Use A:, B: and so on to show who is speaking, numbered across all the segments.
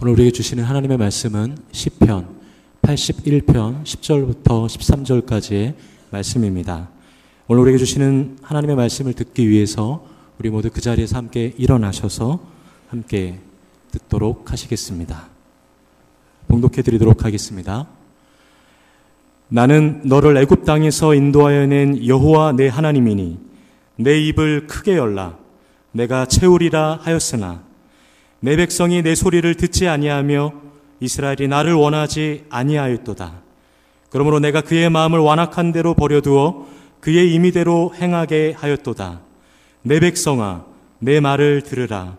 A: 오늘 우리에게 주시는 하나님의 말씀은 시편 81편 10절부터 13절까지의 말씀입니다. 오늘 우리에게 주시는 하나님의 말씀을 듣기 위해서 우리 모두 그 자리에서 함께 일어나셔서 함께 듣도록 하시겠습니다. 봉독해 드리도록 하겠습니다. 나는 너를 애굽 땅에서 인도하여 낸 여호와 내 하나님이니 내 입을 크게 열라 내가 채우리라 하였으나 내 백성이 내 소리를 듣지 아니하며 이스라엘이 나를 원하지 아니하였도다. 그러므로 내가 그의 마음을 완악한 대로 버려두어 그의 임의대로 행하게 하였도다. 내 백성아 내 말을 들으라.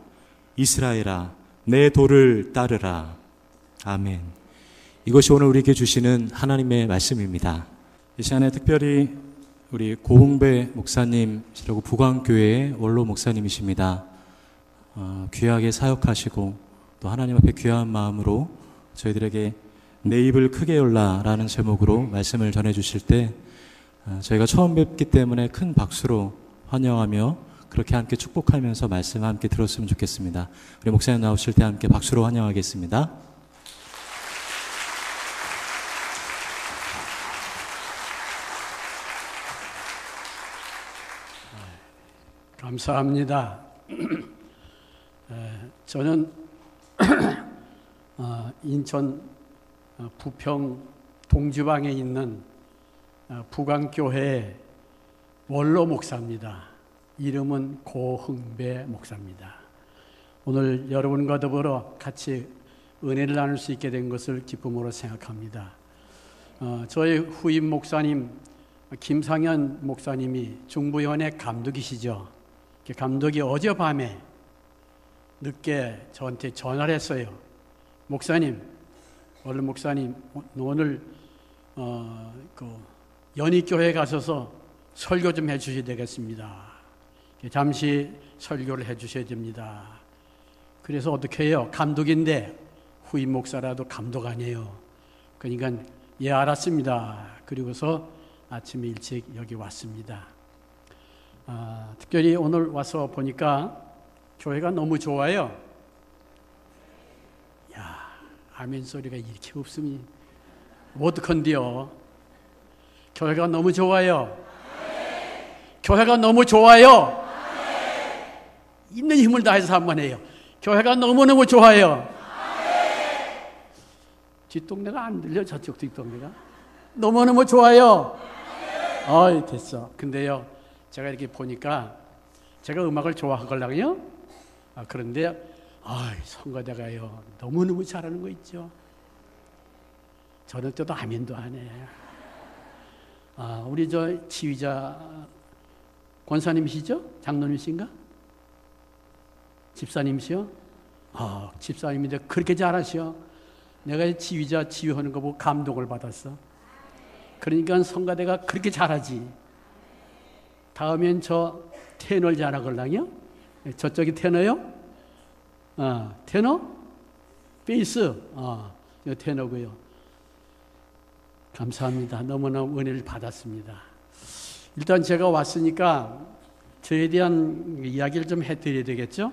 A: 이스라엘아 내 도를 따르라. 아멘. 이것이 오늘 우리에게 주시는 하나님의 말씀입니다. 이 시간에 특별히 우리 고흥배 목사님이라고 부광교회의 원로 목사님이십니다. 귀하게 사역하시고 또 하나님 앞에 귀한 마음으로 저희들에게 내 입을 크게 열라라는 제목으로 말씀을 전해주실 때 저희가 처음 뵙기 때문에 큰 박수로 환영하며 그렇게 함께 축복하면서 말씀 함께 들었으면 좋겠습니다. 우리 목사님 나오실 때 함께 박수로 환영하겠습니다.
B: 감사합니다. 저는 인천 부평 동주방에 있는 부광교회 원로 목사입니다. 이름은 고흥배 목사입니다. 오늘 여러분과 더불어 같이 은혜를 나눌 수 있게 된 것을 기쁨으로 생각합니다. 저희 후임 목사님 김상현 목사님이 중부위원회 감독이시죠. 감독이 어젯밤에 늦게 저한테 전화를 했어요. 목사님, 원로 목사님, 오늘 연희교회 가셔서 설교 좀 해주셔야 되겠습니다. 잠시 설교를 해주셔야 됩니다. 그래서 어떻게 해요? 감독인데 후임 목사라도 감독 아니에요. 그러니까 예 알았습니다. 그리고서 아침에 일찍 여기 왔습니다. 특별히 오늘 와서 보니까 교회가 너무 좋아요. 야, 아멘 소리가 이렇게 없으면 어떡한디요? 교회가 너무 좋아요. 교회가 너무 좋아요. 있는 힘을 다해서 한번 해요. 교회가 너무너무 좋아요. 뒷동네가 안 들려? 저쪽 뒷동네가? 너무너무 좋아요. 어이 됐어. 근데요 제가 이렇게 보니까 제가 음악을 좋아하거든요. 그런데 성가대가요 너무너무 잘하는 거 있죠. 저는 때도 아멘도 안 해. 우리 저 지휘자 권사님이시죠? 장로님이신가? 집사님이시요? 집사님인데 그렇게 잘하셔. 내가 지휘자 지휘하는 거 보고 감동을 받았어. 그러니까 성가대가 그렇게 잘하지. 다음엔 저 테너를 잘하걸랑요? 저쪽이 테너요? 테너? 베이스? 이거 테너고요. 감사합니다. 너무너무 은혜를 받았습니다. 일단 제가 왔으니까 저에 대한 이야기를 좀 해드려야 되겠죠?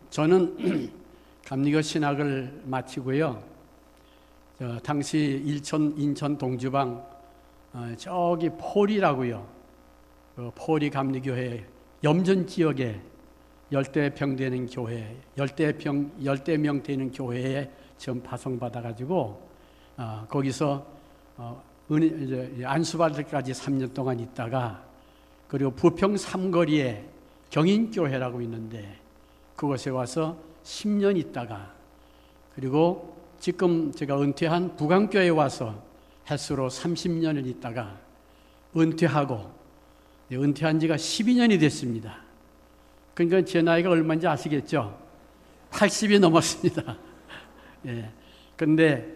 B: 저는 감리교 신학을 마치고요. 당시 인천 동주방 저기 폴이라고요. 폴이 감리교회 염전 지역에 열대평 되는 교회, 열대명 되는 교회에 지금 파송받아가지고 거기서 안수받을 때까지 3년 동안 있다가 그리고 부평 삼거리에 경인교회라고 있는데 그곳에 와서 10년 있다가 그리고 지금 제가 은퇴한 부광교회에 와서 햇수로 30년을 있다가 은퇴하고 은퇴한 지가 12년이 됐습니다. 그러니까 제 나이가 얼마인지 아시겠죠? 80이 넘었습니다. 예. 근데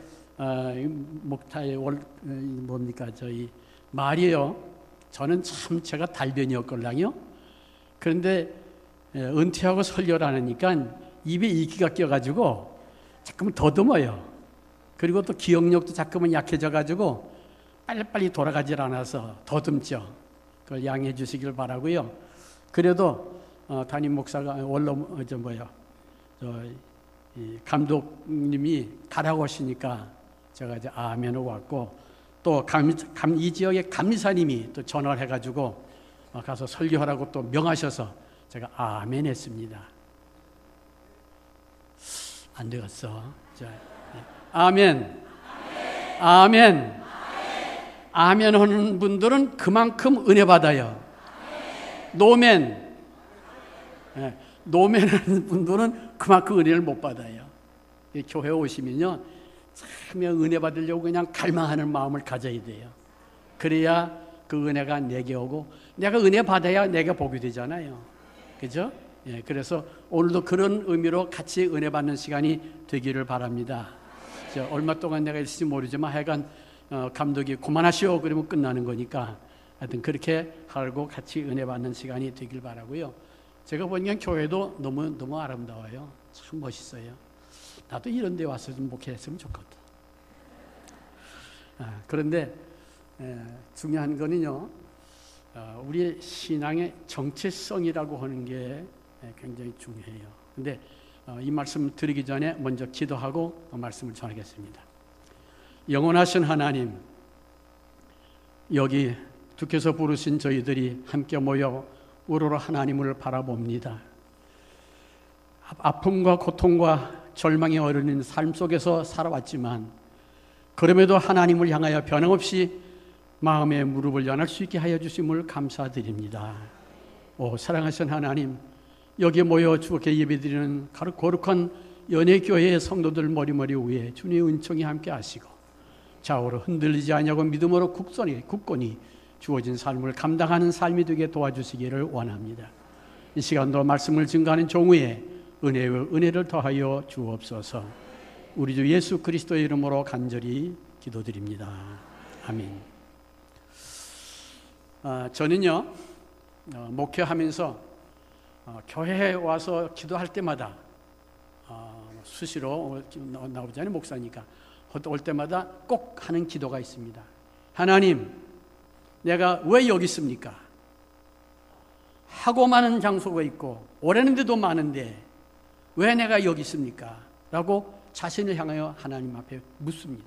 B: 목타의 뭡니까 저희 말이에요. 저는 참 제가 달변이었걸랑요. 그런데 은퇴하고 설교를 하니까 입에 이기가 껴가지고 자꾸만 더듬어요. 그리고 또 기억력도 자꾸만 약해져가지고 빨리빨리 돌아가질 않아서 더듬죠. 그걸 양해해 주시길 바라고요. 그래도 담임 목사가 원로 이 감독님이 가라고 하시니까 제가 이제 아멘을 왔고, 또 이 지역의 감리사님이 또 전화를 해가지고 가서 설교하라고 또 명하셔서 제가 아멘 했습니다. 안 되겠어. 자, 아멘. 아멘. 아멘 하는 분들은 그만큼 은혜 받아요. 노멘. 노멘 하는 분들은 그만큼 은혜를 못 받아요. 교회 오시면요, 참 은혜 받으려고 그냥 갈망하는 마음을 가져야 돼요. 그래야 그 은혜가 내게 오고, 내가 은혜 받아야 내가 복이 되잖아요. 그죠? 예, 그래서 오늘도 그런 의미로 같이 은혜 받는 시간이 되기를 바랍니다. 얼마 동안 내가 있을지 모르지만 하여간 감독이 그만하시오 그러면 끝나는 거니까 하여튼 그렇게 하고 같이 은혜 받는 시간이 되길 바라고요. 제가 보니까 교회도 너무 아름다워요. 참 멋있어요. 나도 이런 데 와서 좀 목회했으면 좋겠다. 그런데 중요한 거는요, 우리의 신앙의 정체성이라고 하는 게 굉장히 중요해요. 근데 이 말씀 드리기 전에 먼저 기도하고 말씀을 전하겠습니다. 영원하신 하나님, 여기 주께서 부르신 저희들이 함께 모여 우러러 하나님을 바라봅니다. 아픔과 고통과 절망이 어려운 삶 속에서 살아왔지만 그럼에도 하나님을 향하여 변함없이 마음의 무릎을 연할 수 있게 하여 주심을 감사드립니다. 사랑하신 하나님, 여기에 모여 주께 예배드리는 거룩한 연회교회의 성도들 머리머리 위에 주님의 은총이 함께 하시고 좌우로 흔들리지 아니하고 믿음으로 굳건히 주어진 삶을 감당하는 삶이 되게 도와주시기를 원합니다. 이 시간도 말씀을 증거하는 종우의 은혜를 더하여 주옵소서. 우리 주 예수 그리스도의 이름으로 간절히 기도드립니다. 아멘. 저는요, 목회하면서 교회에 와서 기도할 때마다 수시로 나오지 않은 목사니까 올 때마다 꼭 하는 기도가 있습니다. 하나님, 내가 왜 여기 있습니까? 하고 많은 장소가 있고 오래는 데도 많은데 왜 내가 여기 있습니까? 라고 자신을 향하여 하나님 앞에 묻습니다.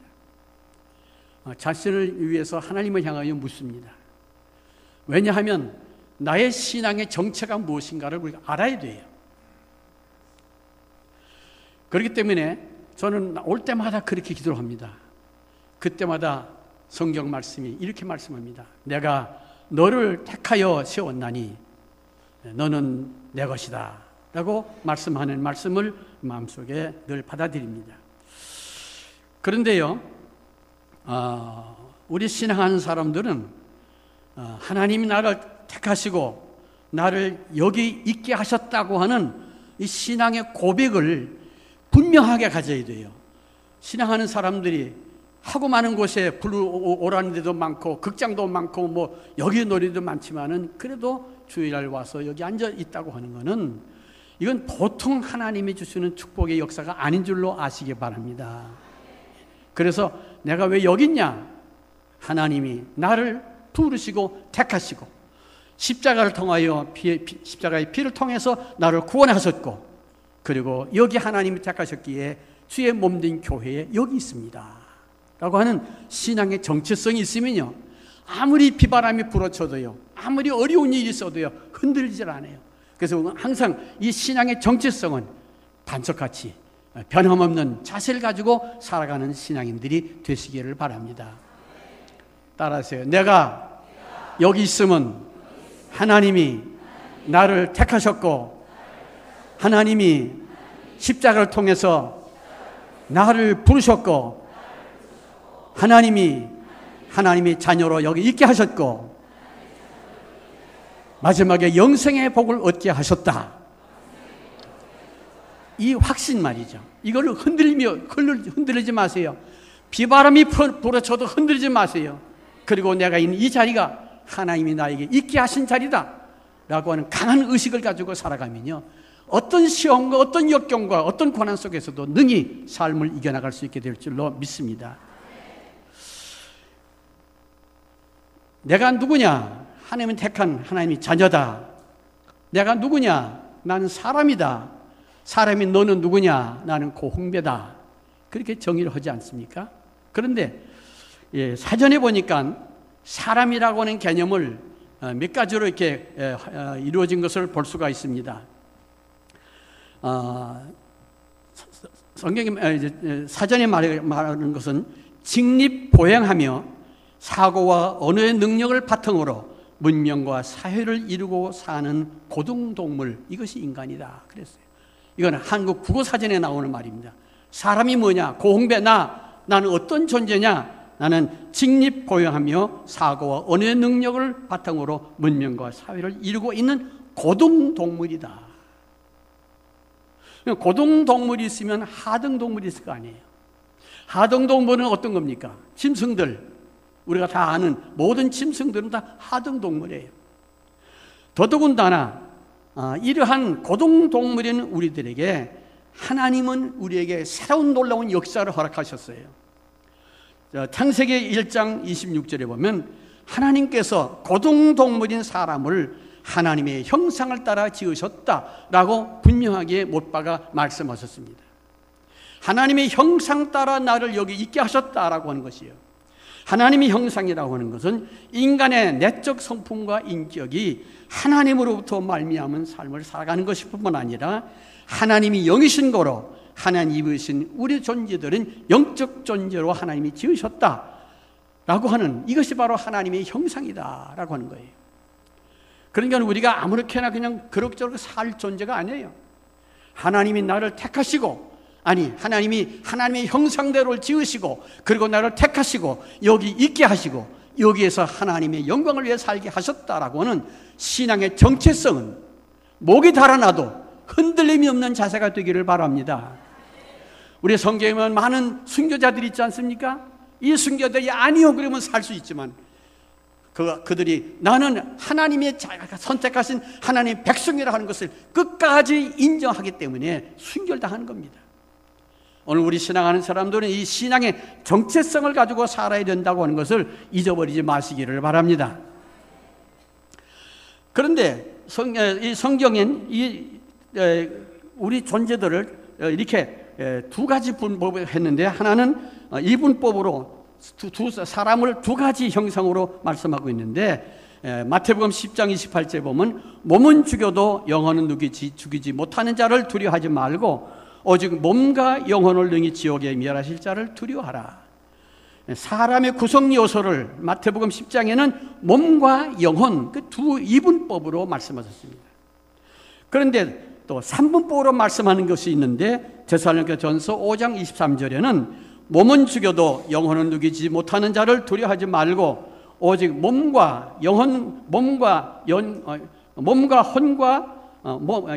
B: 자신을 위해서 하나님을 향하여 묻습니다. 왜냐하면 나의 신앙의 정체가 무엇인가를 우리가 알아야 돼요. 그렇기 때문에 저는 올 때마다 그렇게 기도를 합니다. 그때마다 성경 말씀이 이렇게 말씀합니다. 내가 너를 택하여 세웠나니 너는 내 것이다 라고 말씀하는 말씀을 마음속에 늘 받아들입니다. 그런데요, 우리 신앙하는 사람들은 하나님이 나를 택하시고 나를 여기 있게 하셨다고 하는 이 신앙의 고백을 분명하게 가져야 돼요. 신앙하는 사람들이 하고 많은 곳에 오라는 데도 많고 극장도 많고 뭐 여기 놀이도 많지만은 그래도 주일날 와서 여기 앉아 있다고 하는 것은 이건 보통 하나님이 주시는 축복의 역사가 아닌 줄로 아시기 바랍니다. 그래서 내가 왜 여기 있냐? 하나님이 나를 부르시고 택하시고 십자가를 통하여 십자가의 피를 통해서 나를 구원하셨고 그리고 여기 하나님이 택하셨기에 주의 몸된 교회에 여기 있습니다 라고 하는 신앙의 정체성이 있으면요, 아무리 비바람이 불어쳐도요, 아무리 어려운 일이 있어도요 흔들리질 않아요. 그래서 항상 이 신앙의 정체성은 반석같이 변함없는 자세를 가지고 살아가는 신앙인들이 되시기를 바랍니다. 따라하세요. 내가 여기 있으면 하나님이 나를 택하셨고 하나님이 십자가를 통해서 나를 부르셨고 하나님이 자녀로 여기 있게 하셨고 마지막에 영생의 복을 얻게 하셨다. 이 확신 말이죠. 이걸 흔들리지 마세요. 비바람이 불어쳐도 흔들리지 마세요. 그리고 내가 있는 이 자리가 하나님이 나에게 있게 하신 자리다 라고 하는 강한 의식을 가지고 살아가면요, 어떤 시험과 어떤 역경과 어떤 고난 속에서도 능히 삶을 이겨나갈 수 있게 될 줄로 믿습니다. 내가 누구냐? 하나님은 택한 하나님의 자녀다. 내가 누구냐? 나는 사람이다. 사람이 너는 누구냐? 나는 고흥배다. 그렇게 정의를 하지 않습니까? 그런데 사전에 보니까 사람이라고 하는 개념을 몇 가지로 이렇게 이루어진 것을 볼 수가 있습니다. 성경이 사전에 말하는 것은 직립보행하며 사고와 언어의 능력을 바탕으로 문명과 사회를 이루고 사는 고등동물, 이것이 인간이다 그랬어요. 이건 한국 국어사전에 나오는 말입니다. 사람이 뭐냐? 고흥배 나는 어떤 존재냐? 나는 직립보행하며 사고와 언어의 능력을 바탕으로 문명과 사회를 이루고 있는 고등동물이다. 고등동물이 있으면 하등동물이 있을 거 아니에요. 하등동물은 어떤 겁니까? 짐승들, 우리가 다 아는 모든 짐승들은 다 하등동물이에요. 더더군다나 이러한 고등동물인 우리들에게 하나님은 우리에게 새로운 놀라운 역사를 허락하셨어요. 창세기 1장 26절에 보면 하나님께서 고등동물인 사람을 하나님의 형상을 따라 지으셨다라고 분명하게 못 박아 말씀하셨습니다. 하나님의 형상 따라 나를 여기 있게 하셨다라고 하는 것이에요. 하나님의 형상이라고 하는 것은 인간의 내적 성품과 인격이 하나님으로부터 말미암은 삶을 살아가는 것뿐만 아니라 하나님이 영이신 거로 하나님이신 우리 존재들은 영적 존재로 하나님이 지으셨다라고 하는 이것이 바로 하나님의 형상이다라고 하는 거예요. 그러니까 우리가 아무렇게나 그냥 그럭저럭 살 존재가 아니에요. 하나님이 나를 택하시고, 아니 하나님이 하나님의 형상대로를 지으시고, 그리고 나를 택하시고 여기 있게 하시고 여기에서 하나님의 영광을 위해 살게 하셨다라고 하는 신앙의 정체성은 목이 달아나도 흔들림이 없는 자세가 되기를 바랍니다. 우리 성경에 보면 많은 순교자들이 있지 않습니까? 이 순교자들이 아니요 그러면 살 수 있지만 그들이 나는 하나님의 선택하신 하나님의 백성이라 하는 것을 끝까지 인정하기 때문에 순교당하는 겁니다. 오늘 우리 신앙하는 사람들은 이 신앙의 정체성을 가지고 살아야 된다고 하는 것을 잊어버리지 마시기를 바랍니다. 그런데 이 성경엔 우리 존재들을 이렇게 두 가지 분법을 했는데, 하나는 이 분법으로 사람을 두 가지 형상으로 말씀하고 있는데, 마태복음 10장 28절에 보면 몸은 죽여도 영혼은 죽이지 못하는 자를 두려워하지 말고 오직 몸과 영혼을 능히 지옥에 멸하실 자를 두려워하라. 사람의 구성 요소를 마태복음 10장에는 몸과 영혼 그 두 이분법으로 말씀하셨습니다. 그런데 또 3분법으로 말씀하는 것이 있는데 데살로니가전서 5장 23절에는 몸은 죽여도 영혼은 누기지 못하는 자를 두려워하지 말고 오직 몸과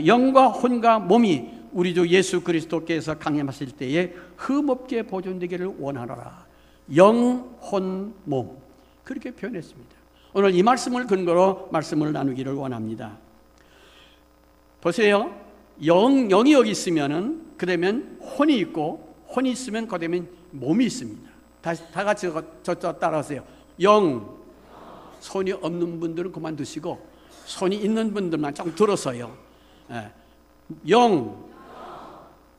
B: 영과 혼과 몸이 우리 주 예수 그리스도께서 강림하실 때에 흠없게 보존되기를 원하노라. 영, 혼, 몸, 그렇게 표현했습니다. 오늘 이 말씀을 근거로 말씀을 나누기를 원합니다. 보세요. 영이 여기 있으면은 그러면 혼이 있고, 혼이 있으면 그러면 몸이 있습니다. 다 같이 저쪽 따라하세요. 영, 손이 없는 분들은 그만두시고 손이 있는 분들만 좀 들어서요. 영,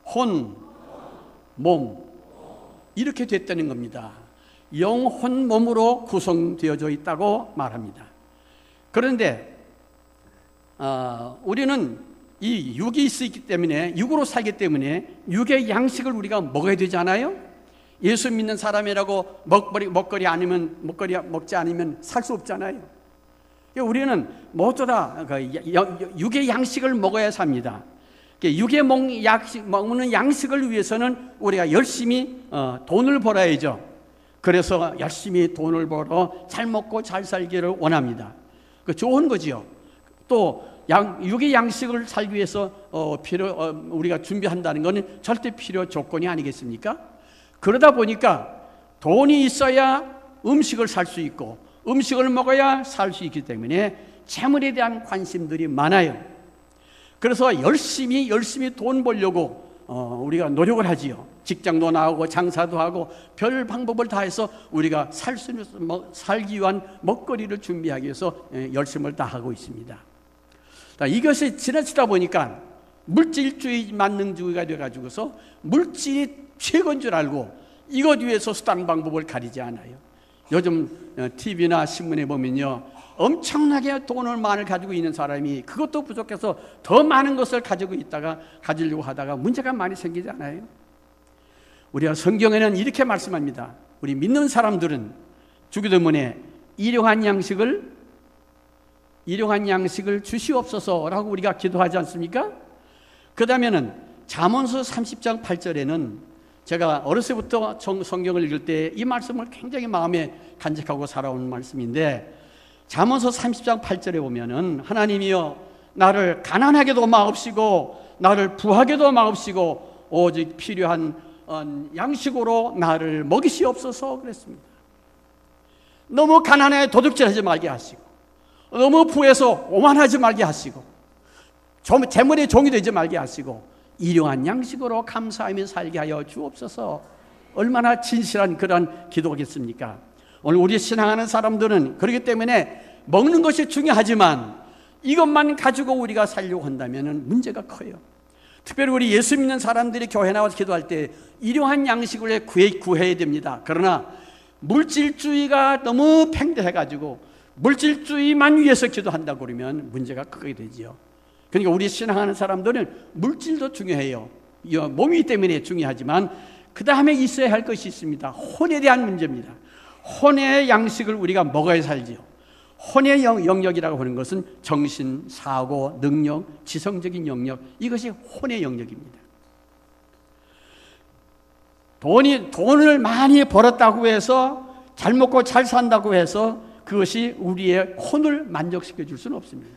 B: 혼, 몸, 이렇게 됐다는 겁니다. 영, 혼, 몸으로 구성되어져 있다고 말합니다. 그런데 우리는 이 육이 있기 때문에, 육으로 살기 때문에 육의 양식을 우리가 먹어야 되지 않아요? 예수 믿는 사람이라고 먹거리 먹지 않으면 살 수 없잖아요. 우리는 모두 다 육의 양식을 먹어야 삽니다. 육의 먹는 양식을 위해서는 우리가 열심히 돈을 벌어야죠. 그래서 열심히 돈을 벌어 잘 먹고 잘 살기를 원합니다. 그 좋은 거지요. 또 육의 양식을 살기 위해서 우리가 준비한다는 것은 절대 필요 조건이 아니겠습니까? 그러다 보니까 돈이 있어야 음식을 살 수 있고 음식을 먹어야 살 수 있기 때문에 재물에 대한 관심들이 많아요. 그래서 열심히 돈 벌려고 우리가 노력을 하지요. 직장도 나오고 장사도 하고 별 방법을 다해서 우리가 살기 위한 먹거리를 준비하기 위해서 열심을 다하고 있습니다. 이것이 지나치다 보니까 물질주의 만능주의가 돼가지고서 물질이 최고인 줄 알고 이것 위해서 수단 방법을 가리지 않아요. 요즘 TV나 신문에 보면요, 엄청나게 돈을 많이 가지고 있는 사람이 그것도 부족해서 더 많은 것을 가지고 있다가 가지려고 하다가 문제가 많이 생기지 않아요? 우리가 성경에는 이렇게 말씀합니다. 우리 믿는 사람들은 주기도문에 일용한 양식을 주시옵소서라고 우리가 기도하지 않습니까? 그 다음에는 잠언서 30장 8절에는 제가 어렸을 때부터 성경을 읽을 때 이 말씀을 굉장히 마음에 간직하고 살아온 말씀인데, 잠언서 30장 8절에 보면은 하나님이여 나를 가난하게도 마옵시고 나를 부하게도 마옵시고 오직 필요한 양식으로 나를 먹이시옵소서 그랬습니다. 너무 가난해 도둑질하지 말게 하시고, 너무 부해서 오만하지 말게 하시고, 재물의 종이 되지 말게 하시고, 일용한 양식으로 감사하며 살게 하여 주옵소서. 얼마나 진실한 그런 기도겠습니까? 오늘 우리 신앙하는 사람들은 그렇기 때문에 먹는 것이 중요하지만 이것만 가지고 우리가 살려고 한다면 문제가 커요. 특별히 우리 예수 믿는 사람들이 교회 나와서 기도할 때 일용한 양식을 구해야 됩니다. 그러나 물질주의가 너무 팽배해가지고 물질주의만 위해서 기도한다고 그러면 문제가 크게 되지요. 그러니까 우리 신앙하는 사람들은 물질도 중요해요. 몸이 때문에 중요하지만 그 다음에 있어야 할 것이 있습니다. 혼에 대한 문제입니다. 혼의 양식을 우리가 먹어야 살지요. 혼의 영역이라고 하는 것은 정신, 사고, 능력, 지성적인 영역, 이것이 혼의 영역입니다. 돈을 많이 벌었다고 해서, 잘 먹고 잘 산다고 해서 그것이 우리의 혼을 만족시켜 줄 수는 없습니다.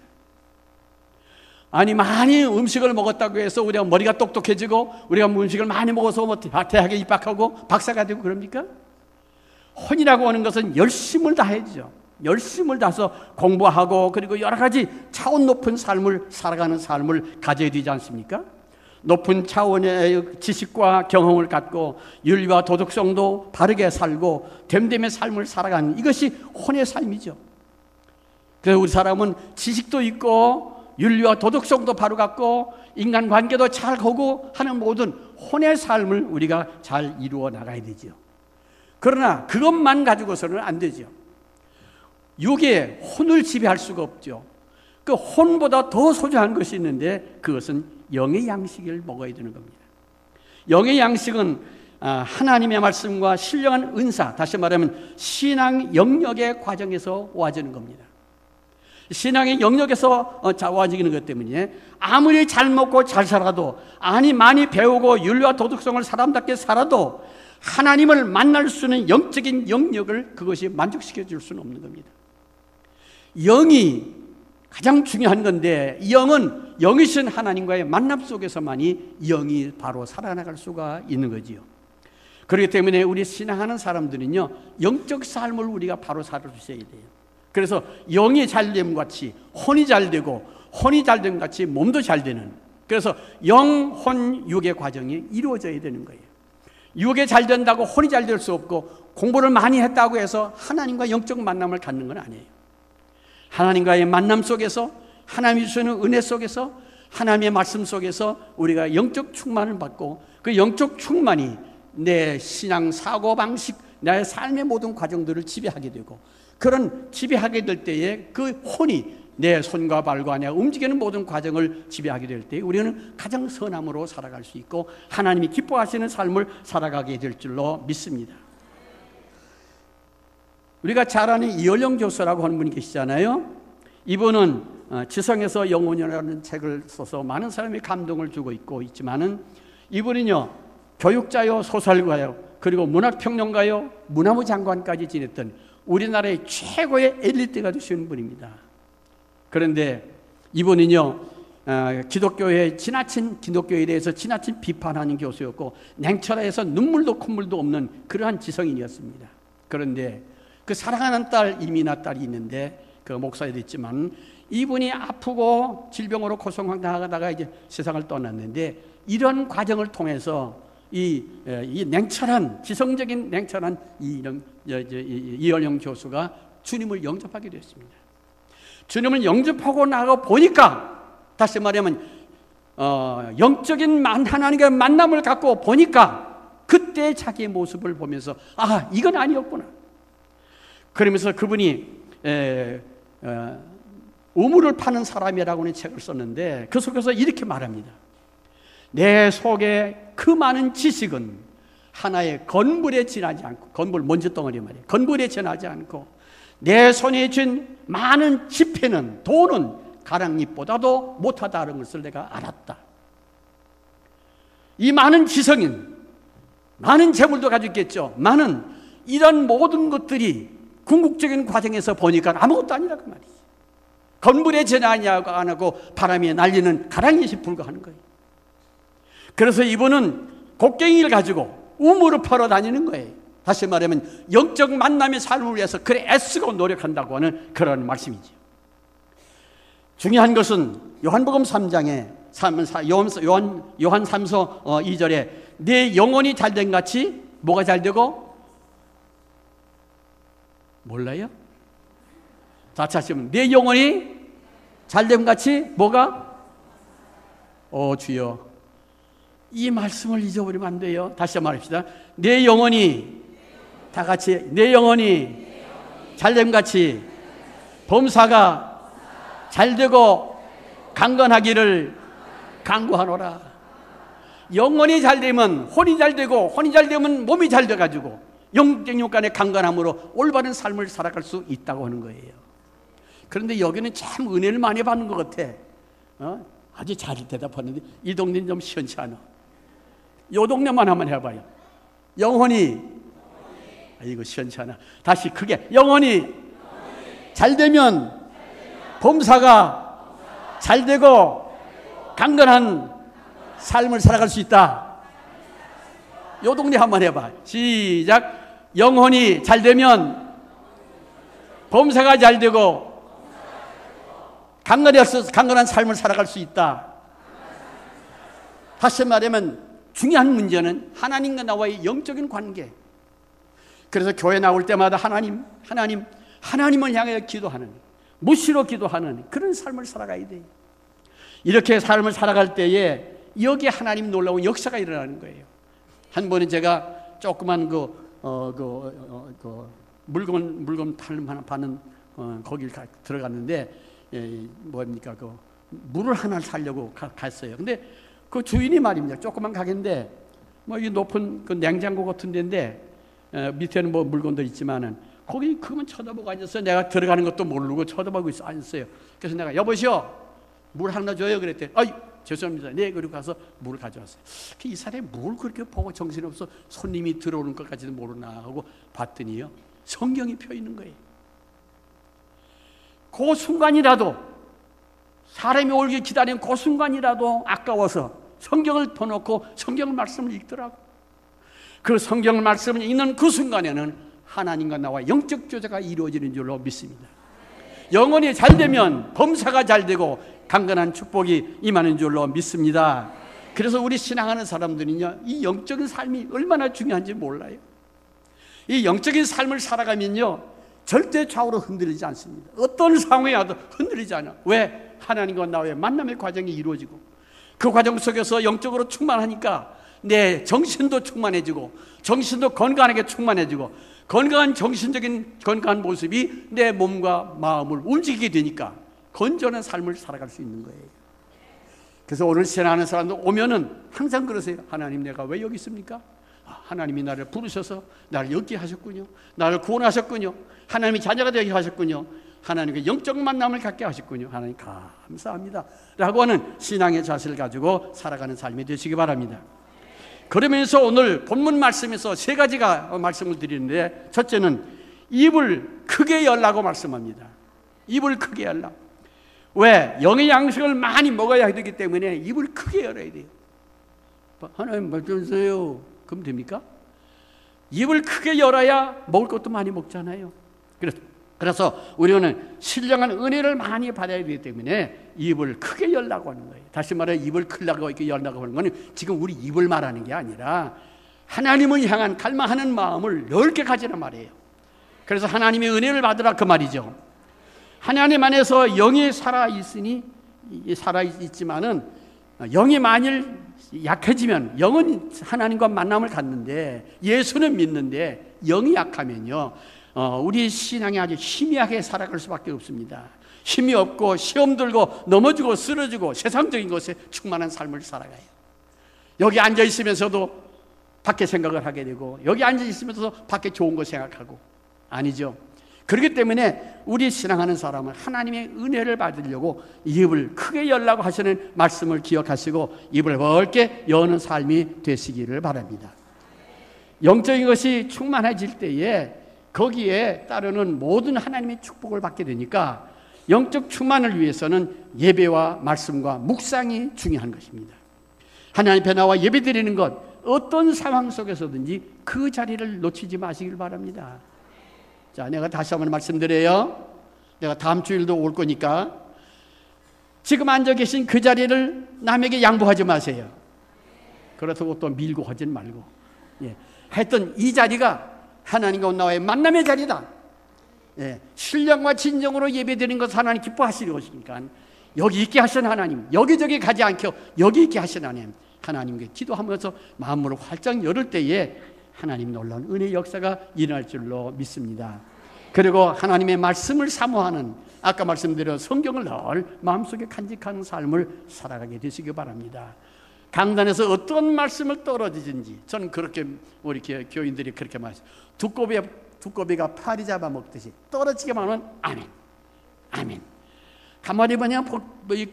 B: 아니, 많이 음식을 먹었다고 해서 우리가 머리가 똑똑해지고 우리가 음식을 많이 먹어서 대학에 입학하고 박사가 되고 그럽니까? 혼이라고 하는 것은 열심을 다해야죠. 열심을 다해서 공부하고 그리고 여러 가지 차원 높은 삶을 살아가는 삶을 가져야 되지 않습니까? 높은 차원의 지식과 경험을 갖고 윤리와 도덕성도 바르게 살고 됨됨의 삶을 살아가는, 이것이 혼의 삶이죠. 그래서 우리 사람은 지식도 있고 윤리와 도덕성도 바로 갖고 인간관계도 잘 하고 하는 모든 혼의 삶을 우리가 잘 이루어 나가야 되죠. 그러나 그것만 가지고서는 안 되죠. 육의 혼을 지배할 수가 없죠. 그 혼보다 더 소중한 것이 있는데 그것은 영의 양식을 먹어야 되는 겁니다. 영의 양식은 하나님의 말씀과 신령한 은사, 다시 말하면 신앙 영역의 과정에서 와지는 겁니다. 신앙의 영역에서 와지는 것 때문에 아무리 잘 먹고 잘 살아도, 아니 많이 배우고 윤리와 도덕성을 사람답게 살아도 하나님을 만날 수 있는 영적인 영역을 그것이 만족시켜 줄 수는 없는 겁니다. 영이 가장 중요한 건데, 영은 영이신 하나님과의 만남 속에서만이 영이 바로 살아나갈 수가 있는 거지요. 그렇기 때문에 우리 신앙하는 사람들은요, 영적 삶을 우리가 바로 살아주셔야 돼요. 그래서 영이 잘됨 같이 혼이 잘 되고, 혼이 잘됨 같이 몸도 잘 되는, 그래서 영, 혼, 육의 과정이 이루어져야 되는 거예요. 육에 잘 된다고 혼이 잘 될 수 없고, 공부를 많이 했다고 해서 하나님과 영적 만남을 갖는 건 아니에요. 하나님과의 만남 속에서, 하나님이 주시는 은혜 속에서, 하나님의 말씀 속에서 우리가 영적 충만을 받고, 그 영적 충만이 내 신앙, 사고방식, 나의 삶의 모든 과정들을 지배하게 되고, 그런 지배하게 될 때에 그 혼이 내 손과 발과 내가 움직이는 모든 과정을 지배하게 될 때 우리는 가장 선함으로 살아갈 수 있고 하나님이 기뻐하시는 삶을 살아가게 될 줄로 믿습니다. 우리가 잘 아는 이얼영 교수라고 하는 분이 계시잖아요. 이분은 지성에서 영혼이라는 책을 써서 많은 사람이 감동을 주고 있지만은, 이분은요 교육자요, 소설가요, 그리고 문학평론가요, 문화부 장관까지 지냈던 우리나라의 최고의 엘리트가 되신 분입니다. 그런데 이분은요 기독교에 대해서 지나친 비판하는 교수였고, 냉철해서 눈물도 콧물도 없는 그러한 지성인이었습니다. 그런데 그 사랑하는 이민아 딸이 있는데 그 목사가 됐지만, 이분이 아프고 질병으로 고생하다가 이제 세상을 떠났는데, 이런 과정을 통해서 이 냉철한, 지성적인 냉철한 이얼영 교수가 주님을 영접하게 되었습니다. 주님을 영접하고 나가 보니까 다시 말하면 영적인 하나님과의 만남을 갖고 보니까 그때 자기의 모습을 보면서 아, 이건 아니었구나. 그러면서 그분이 우물을 파는 사람이라고 하는 책을 썼는데 그 속에서 이렇게 말합니다. 내 속에 그 많은 지식은 하나의 건물에 지나지 않고, 건물 먼지 덩어리 말이에요. 건물에 지나지 않고 내 손에 쥔 많은 지폐는, 돈은 가랑잎보다도 못하다는 것을 내가 알았다. 이 많은 지성인, 많은 재물도 가지고 있겠죠. 많은 이런 모든 것들이 궁극적인 과정에서 보니까 아무것도 아니라고 말이에요. 건물에 지나지 않고 바람에 날리는 가랑잎이 불과한 거예요. 그래서 이분은 곡괭이를 가지고 우물을 파러 다니는 거예요. 다시 말하면 영적 만남의 삶을 위해서 그래 애쓰고 노력한다고 하는 그런 말씀이죠. 중요한 것은 요한복음 3장에 요한 3서 2절에 내 영혼이 잘된 같이 뭐가 잘되고 몰라요? 다 찾으면 내 영혼이 잘됨 같이 뭐가? 주여, 이 말씀을 잊어버리면 안 돼요. 다시 말합시다. 내 영혼이 다 같이 내 영혼이 잘됨 같이 범사가 잘되고 강건하기를 간구하노라. 영혼이 잘되면 혼이 잘되고 혼이 잘되면 몸이 잘돼가지고 영적 간의 강건함으로 올바른 삶을 살아갈 수 있다고 하는 거예요. 그런데 여기는 참 은혜를 많이 받는 것 같아. 아주 잘 대답하는데 이 동네는 좀 시원치 않아. 이 동네만 한번 해봐요. 영혼이 이거 시원치 않아. 다시 크게 영혼이 잘되면 범사가 잘되고 강건한 삶을 살아갈 수 있다. 이 동네 한번 해봐. 시작. 영혼이 잘되면 범사가 잘되고 강건한 삶을 살아갈 수 있다. 다시 말하면 중요한 문제는 하나님과 나와의 영적인 관계. 그래서 교회 나올 때마다 하나님을 향해 기도하는, 무시로 기도하는 그런 삶을 살아가야 돼요. 이렇게 삶을 살아갈 때에 여기에 하나님 놀라운 역사가 일어나는 거예요. 한 번은 제가 조그만 물건 파는 거길 들어갔는데 뭡니까 물을 하나 사려고 갔어요. 근데 그 주인이 말입니다. 조그만 가게인데 이 높은 그 냉장고 같은 데인데 밑에는 물건들 있지만은 거기 그만 쳐다보고 앉았어요. 내가 들어가는 것도 모르고 쳐다보고 앉았어요. 그래서 내가 여보시오 물 하나 줘요 그랬더니 아이 죄송합니다. 네, 그리고 가서 물을 가져왔어요. 이 사람이 뭘 그렇게 보고 정신없어 손님이 들어오는 것까지도 모르나 하고 봤더니요 성경이 펴 있는 거예요. 그 순간이라도 사람이 오길 기다리는 그 순간이라도 아까워서 성경을 펴놓고 성경 말씀을 읽더라고. 그 성경 말씀을 읽는 그 순간에는 하나님과 나와 영적 교제가 이루어지는 줄로 믿습니다. 영혼이 잘되면 범사가 잘되고 강건한 축복이 임하는 줄로 믿습니다. 그래서 우리 신앙하는 사람들은요 이 영적인 삶이 얼마나 중요한지 몰라요. 이 영적인 삶을 살아가면요 절대 좌우로 흔들리지 않습니다. 어떤 상황에 와도 흔들리지 않아. 왜? 하나님과 나와의 만남의 과정이 이루어지고 그 과정 속에서 영적으로 충만하니까 내 정신도 충만해지고 정신도 건강하게 충만해지고 건강한 정신적인 건강한 모습이 내 몸과 마음을 움직이게 되니까 건전한 삶을 살아갈 수 있는 거예요. 그래서 오늘 신앙하는 사람들 오면은 항상 그러세요. 하나님 내가 왜 여기 있습니까? 하나님이 나를 부르셔서 나를 여기 하셨군요. 나를 구원하셨군요. 하나님이 자녀가 되게 하셨군요. 하나님과 영적 만남을 갖게 하셨군요. 하나님 감사합니다 라고 하는 신앙의 자세를 가지고 살아가는 삶이 되시기 바랍니다. 그러면서 오늘 본문 말씀에서 세 가지가 말씀을 드리는데 첫째는 입을 크게 열라고 말씀합니다. 입을 크게 열라. 왜? 영의 양식을 많이 먹어야 되기 때문에 입을 크게 열어야 돼요. 하나님 말씀 주세요. 그럼 됩니까? 입을 크게 열어야 먹을 것도 많이 먹잖아요. 그래서 우리는 신령한 은혜를 많이 받아야 되기 때문에 입을 크게 열라고 하는 거예요. 다시 말해 입을 크려고 이렇게 열라고 하는 건 지금 우리 입을 말하는 게 아니라 하나님을 향한 갈망하는 마음을 넓게 가지란 말이에요. 그래서 하나님의 은혜를 받으라 그 말이죠. 하나님 안에서 영이 살아있으니 살아있지만은 영이 만일 약해지면, 영은 하나님과 만남을 갖는데 예수는 믿는데 영이 약하면요, 우리 신앙이 아주 희미하게 살아갈 수밖에 없습니다. 힘이 없고 시험 들고 넘어지고 쓰러지고 세상적인 것에 충만한 삶을 살아가요. 여기 앉아 있으면서도 밖에 생각을 하게 되고, 여기 앉아 있으면서도 밖에 좋은 거 생각하고, 아니죠. 그렇기 때문에 우리 신앙하는 사람은 하나님의 은혜를 받으려고 입을 크게 열라고 하시는 말씀을 기억하시고 입을 넓게 여는 삶이 되시기를 바랍니다. 영적인 것이 충만해질 때에 거기에 따르는 모든 하나님의 축복을 받게 되니까 영적 충만을 위해서는 예배와 말씀과 묵상이 중요한 것입니다. 하나님 앞에 나와 예배 드리는 것, 어떤 상황 속에서든지 그 자리를 놓치지 마시길 바랍니다. 자, 내가 다시 한번 말씀드려요. 내가 다음 주일도 올 거니까 지금 앉아 계신 그 자리를 남에게 양보하지 마세요. 그렇다고 또 밀고 하진 말고, 하여튼 이 자리가 하나님과 나와의 만남의 자리다. 신령과 진정으로 예배드리는 것을 하나님 기뻐하시는 것이니까 여기 있게 하신 하나님, 여기저기 가지 않게 여기 있게 하신 하나님, 하나님께 기도하면서 마음을 활짝 열을 때에 하나님 놀라운 은혜의 역사가 일어날 줄로 믿습니다. 그리고 하나님의 말씀을 사모하는, 아까 말씀드린 성경을 늘 마음속에 간직하는 삶을 살아가게 되시기 바랍니다. 강단에서 어떤 말씀을 떨어지든지, 저는 그렇게 우리 교인들이 그렇게 말해요. 두꺼비가 파리 잡아먹듯이 떨어지기만 하면 아멘, 아멘. 가만히 보면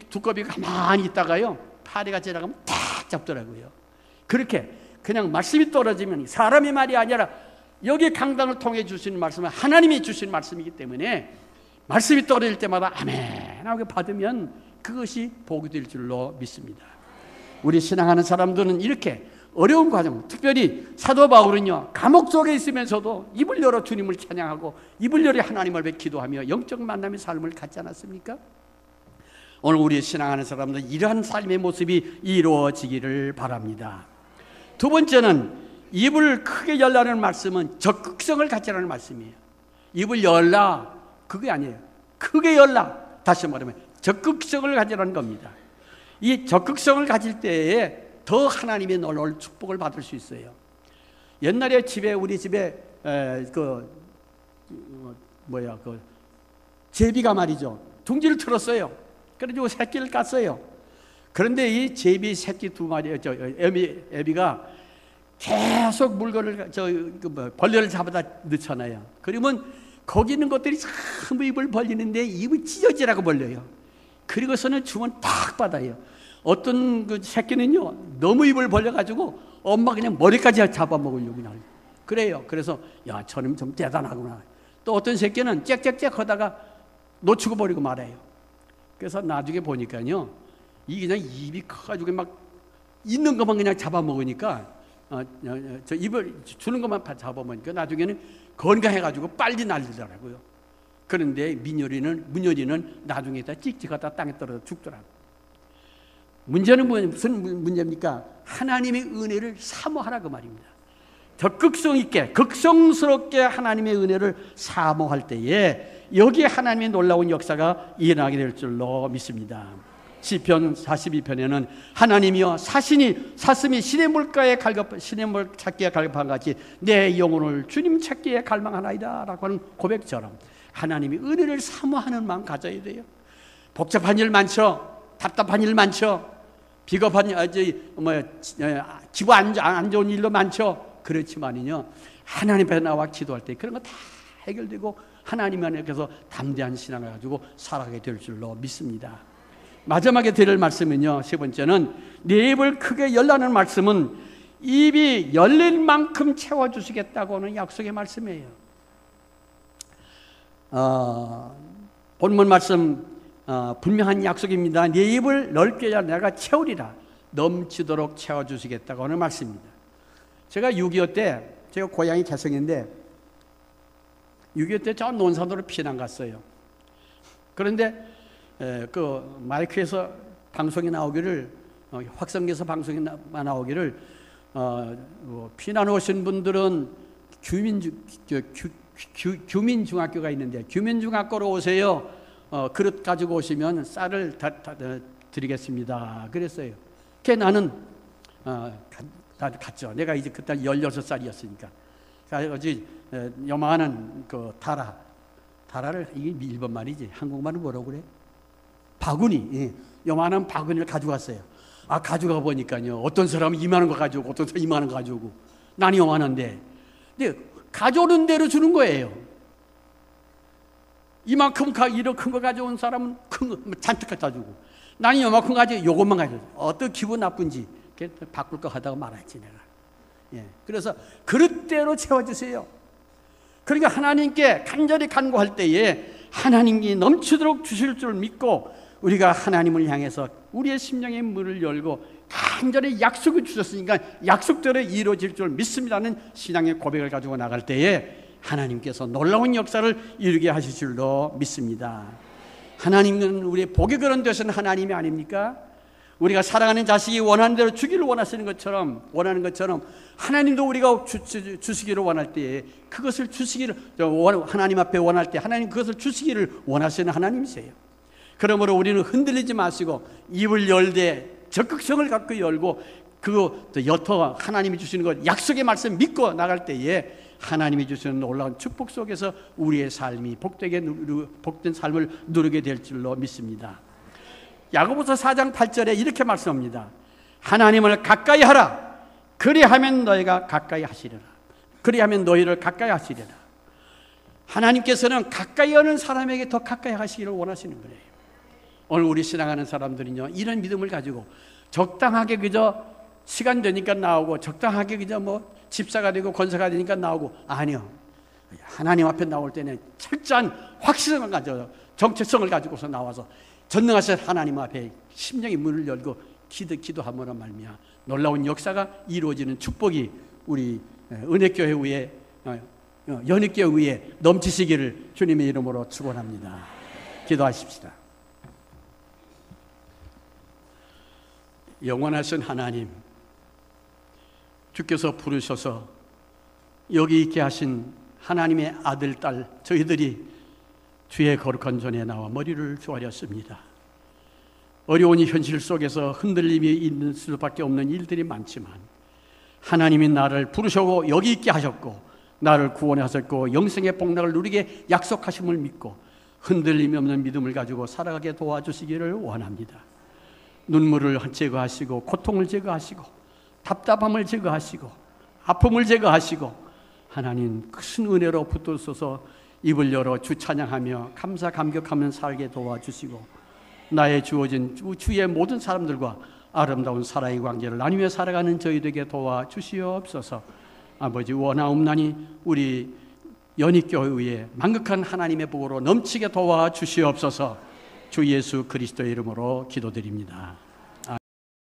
B: 두꺼비가 가만히 있다가요, 파리가 지나가면 탁 잡더라고요. 그렇게 그냥 말씀이 떨어지면 사람의 말이 아니라 여기 강단을 통해 주시는 말씀은 하나님이 주신 말씀이기 때문에 말씀이 떨어질 때마다 아멘 하고 받으면 그것이 복이 될 줄로 믿습니다. 우리 신앙하는 사람들은 이렇게 어려운 과정, 특별히 사도 바울은요, 감옥 속에 있으면서도 입을 열어 주님을 찬양하고 입을 열어 하나님을 뵙 기도하며 영적 만남의 삶을 갖지 않았습니까? 오늘 우리 신앙하는 사람들은 이러한 삶의 모습이 이루어지기를 바랍니다. 두 번째는 입을 크게 열라는 말씀은 적극성을 갖자는 말씀이에요. 입을 열라, 그게 아니에요. 크게 열라. 다시 말하면 적극성을 가지라는 겁니다. 이 적극성을 가질 때에 더 하나님의 놀라운 축복을 받을 수 있어요. 옛날에 우리 집에 제비가 말이죠, 둥지를 틀었어요. 그래가지고 새끼를 깠어요. 그런데 이 제비 새끼 두 마리, 애비가 계속 물건을 벌레를 잡아다 넣잖아요. 그러면 거기 있는 것들이 전부 입을 벌리는데 입이 찢어지라고 벌려요. 그리고서는 주문 딱 받아요. 어떤 그 새끼는요, 너무 입을 벌려가지고 엄마 그냥 머리까지 잡아먹으려고 그래요. 그래서 야, 저놈 좀 대단하구나. 또 어떤 새끼는 짹짹짹 하다가 놓치고 버리고 말아요. 그래서 나중에 보니까요, 이게 그냥 입이 커가지고 막 있는 것만 그냥 잡아먹으니까 저 입을 주는 것만 잡아먹으니까 나중에는 건강해가지고 빨리 날리더라고요. 그런데 문열이는 나중에 다 찍찍하다 땅에 떨어져 죽더라고요. 문제는 무슨 문제입니까? 하나님의 은혜를 사모하라 그 말입니다. 적극성 있게 극성스럽게 하나님의 은혜를 사모할 때에 여기에 하나님의 놀라운 역사가 일어나게 될 줄로 믿습니다. 시편 42편에는 하나님이여 사슴이 시냇물 찾기에 갈급한 같이 내 영혼을 주님 찾기에 갈망하나이다 라고 하는 고백처럼 하나님이 은혜를 사모하는 마음 가져야 돼요. 복잡한 일 많죠. 답답한 일 많죠. 비겁한 기분 안 좋은 일도 많죠. 그렇지만요, 하나님 앞에 나와 기도할 때 그런 거 다 해결되고 하나님 안에서 담대한 신앙을 가지고 살아가게 될 줄로 믿습니다. 마지막에 드릴 말씀은요, 세 번째는 네 입을 크게 열라는 말씀은 입이 열릴 만큼 채워주시겠다고 하는 약속의 말씀이에요. 본문 말씀 분명한 약속입니다. 네 입을 넓게 열어 내가 채우리라. 넘치도록 채워주시겠다고 하는 말씀입니다. 제가 6.25 때, 제가 고향이 개성인데 6.25 때 저 논산으로 피난 갔어요. 그런데 그 마이크에서 방송이 나오기를, 확성기에서 방송이 나오기를, 피난 오신 분들은 규민중학교가 있는데 규민중학교로 오세요. 그릇 가지고 오시면 쌀을 드리겠습니다. 그랬어요. 그게 나는 갔죠. 내가 이제 그때 16살이었으니까. 어제 요만한 그 다라를, 이게 일본 말이지. 한국말은 뭐라고 그래? 바구니. 예. 요만한 바구니를 가져갔어요. 가져가 보니까요. 어떤 사람은 이만한 거 가져오고, 어떤 사람은 이만한 거 가져오고. 나는 요만한데. 근데 가져오는 대로 주는 거예요. 이만큼 이런 큰 거 가져온 사람은 큰 거 잔뜩 갖다 주고, 나는 요만큼 가지고 요것만 가져오. 어떤 기분 나쁜지 바꿀 거 하다가 말았지 내가. 예. 그래서 그릇대로 채워주세요. 그러니까 하나님께 간절히 간구할 때에 하나님이 넘치도록 주실 줄 믿고, 우리가 하나님을 향해서 우리의 심령의 문을 열고 간절히 약속을 주셨으니까 약속대로 이루어질 줄 믿습니다는 신앙의 고백을 가지고 나갈 때에 하나님께서 놀라운 역사를 이루게 하실 줄로 믿습니다. 하나님은 우리의 복이 그런 되시는 하나님이 아닙니까? 우리가 사랑하는 자식이 원하는 대로 주기를 원하는 것처럼 하나님도 우리가 주시기를 원할 때에 그것을 주시기를, 하나님 앞에 원할 때 하나님 그것을 주시기를 원하시는 하나님이세요. 그러므로 우리는 흔들리지 마시고 입을 열되 적극성을 갖고 열고, 그 여터 하나님이 주시는 것, 약속의 말씀 믿고 나갈 때에 하나님이 주시는 놀라운 축복 속에서 우리의 삶이 복된 삶을 누리게 될 줄로 믿습니다. 야고보서 4장 8절에 이렇게 말씀합니다. 하나님을 가까이 하라. 그리하면 너희가 가까이 하시리라. 그리하면 너희를 가까이 하시리라. 하나님께서는 가까이 하는 사람에게 더 가까이 하시기를 원하시는 거예요. 오늘 우리 신앙하는 사람들은요, 이런 믿음을 가지고 적당하게 그저 시간 되니까 나오고, 적당하게 그저 뭐 집사가 되고 권사가 되니까 나오고, 아니요. 하나님 앞에 나올 때는 철저한 확신을 가져, 정체성을 가지고서 나와서 전능하신 하나님 앞에 심령의 문을 열고 기도함으로 말미암아 놀라운 역사가 이루어지는 축복이 우리 은혜교회 위에, 연익교회 위에 넘치시기를 주님의 이름으로 축원합니다. 기도하십시다. 영원하신 하나님, 주께서 부르셔서 여기 있게 하신 하나님의 아들, 딸, 저희들이 주의 거룩한 전에 나와 머리를 조아렸습니다. 어려운 이 현실 속에서 흔들림이 있는 수밖에 없는 일들이 많지만 하나님이 나를 부르시고 여기 있게 하셨고 나를 구원하셨고 영생의 복락을 누리게 약속하심을 믿고 흔들림이 없는 믿음을 가지고 살아가게 도와주시기를 원합니다. 눈물을 제거하시고 고통을 제거하시고 답답함을 제거하시고 아픔을 제거하시고 하나님 큰 은혜로 붙들어서 입을 열어 주 찬양하며 감사 감격하며 살게 도와주시고 나의 주어진 주의 모든 사람들과 아름다운 사랑의 관계를 나누며 살아가는 저희들에게 도와주시옵소서. 아버지, 원하옵나니 우리 연익교회에 만극한 하나님의 복으로 넘치게 도와주시옵소서. 주 예수 그리스도의 이름으로 기도드립니다.